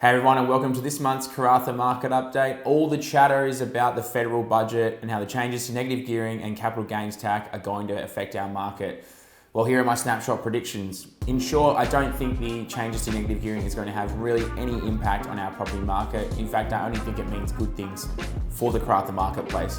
Hey everyone, and welcome to this month's Karratha market update. All the chatter is about the federal budget and how the changes to negative gearing and capital gains tax are going to affect our market. Well, here are my snapshot predictions. In short, I don't think the changes to negative gearing is going to have really any impact on our property market. In fact, I only think it means good things for the Karratha marketplace.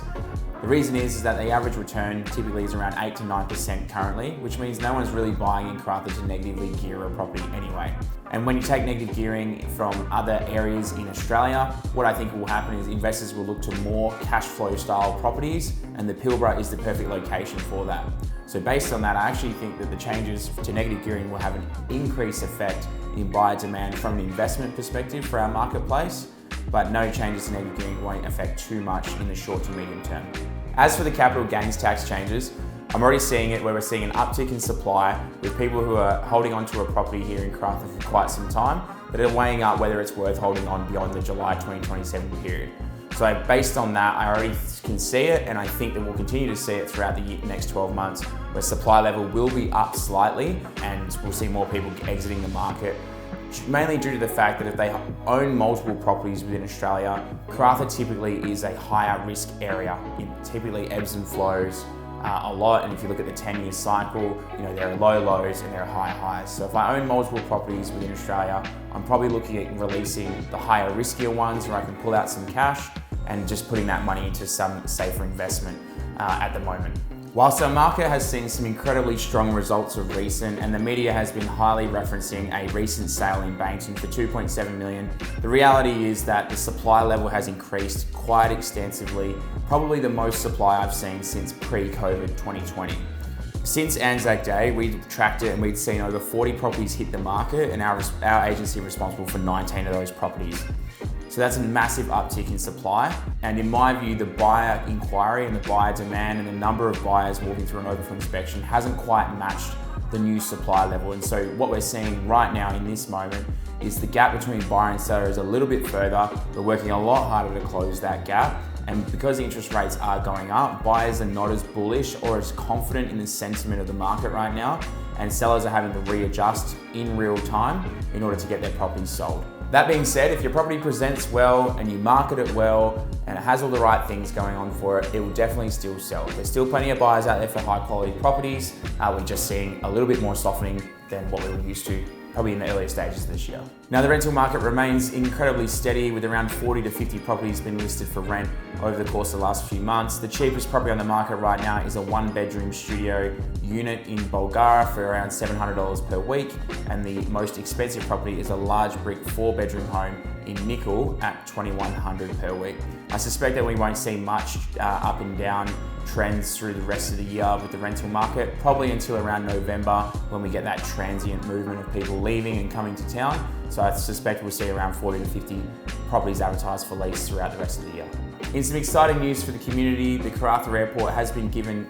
The reason is that the average return typically is around 8 to 9% currently, which means no one's really buying in Karratha to negatively gear a property anyway. And when you take negative gearing from other areas in Australia, what I think will happen is investors will look to more cash flow style properties, and the Pilbara is the perfect location for that. So based on that, I actually think that the changes to negative gearing will have an increased effect in buyer demand from an investment perspective for our marketplace, but no changes to negative gearing won't affect too much in the short to medium term. As for the capital gains tax changes, I'm already seeing it where we're seeing an uptick in supply with people who are holding onto a property here in Karratha for quite some time, but are weighing up whether it's worth holding on beyond the July 2027 period. So based on that, I already can see it, and I think that we'll continue to see it throughout the next 12 months, where supply level will be up slightly and we'll see more people exiting the market, mainly due to the fact that if they own multiple properties within Australia, Karratha typically is a higher risk area. It typically ebbs and flows a lot, and if you look at the 10-year cycle, there are low lows and there are high highs. So if I own multiple properties within Australia, I'm probably looking at releasing the higher riskier ones where I can pull out some cash and just putting that money into some safer investment at the moment. Whilst our market has seen some incredibly strong results of recent, and the media has been highly referencing a recent sale in Bankton for 2.7 million, the reality is that the supply level has increased quite extensively, probably the most supply I've seen since pre-COVID 2020. Since Anzac Day, we tracked it and we'd seen over 40 properties hit the market, and our agency responsible for 19 of those properties. So that's a massive uptick in supply. And in my view, the buyer inquiry and the buyer demand and the number of buyers walking through an overflow inspection hasn't quite matched the new supply level. And so what we're seeing right now in this moment is the gap between buyer and seller is a little bit further. We're working a lot harder to close that gap. And because interest rates are going up, buyers are not as bullish or as confident in the sentiment of the market right now, and sellers are having to readjust in real time in order to get their properties sold. That being said, if your property presents well and you market it well and it has all the right things going on for it, it will definitely still sell. There's still plenty of buyers out there for high quality properties. We're just seeing a little bit more softening than what we were used to probably in the earlier stages of this year. Now, the rental market remains incredibly steady with around 40 to 50 properties being listed for rent over the course of the last few months. The cheapest property on the market right now is a 1-bedroom studio unit in Pilbara for around $700 per week. And the most expensive property is a large brick 4-bedroom home in Nickel at $2,100 per week. I suspect that we won't see much up and down trends through the rest of the year with the rental market, probably until around November when we get that transient movement of people leaving and coming to town. So I suspect we'll see around 40 to 50 properties advertised for lease throughout the rest of the year. In some exciting news for the community, the Karratha Airport has been given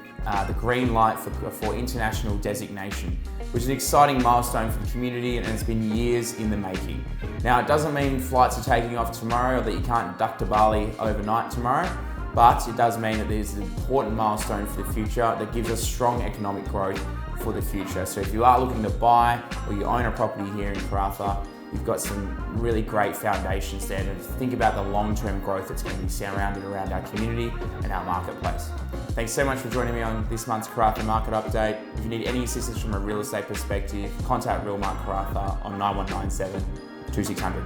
the green light for international designation, which is an exciting milestone for the community, and it's been years in the making. Now, it doesn't mean flights are taking off tomorrow or that you can't duck to Bali overnight tomorrow, but it does mean that there's an important milestone for the future that gives us strong economic growth for the future. So if you are looking to buy or you own a property here in Karratha, you've got some really great foundations there to think about the long-term growth that's going to be surrounded around our community and our marketplace. Thanks so much for joining me on this month's Karratha market update. If you need any assistance from a real estate perspective, contact Realmark Karratha on 9197 2600.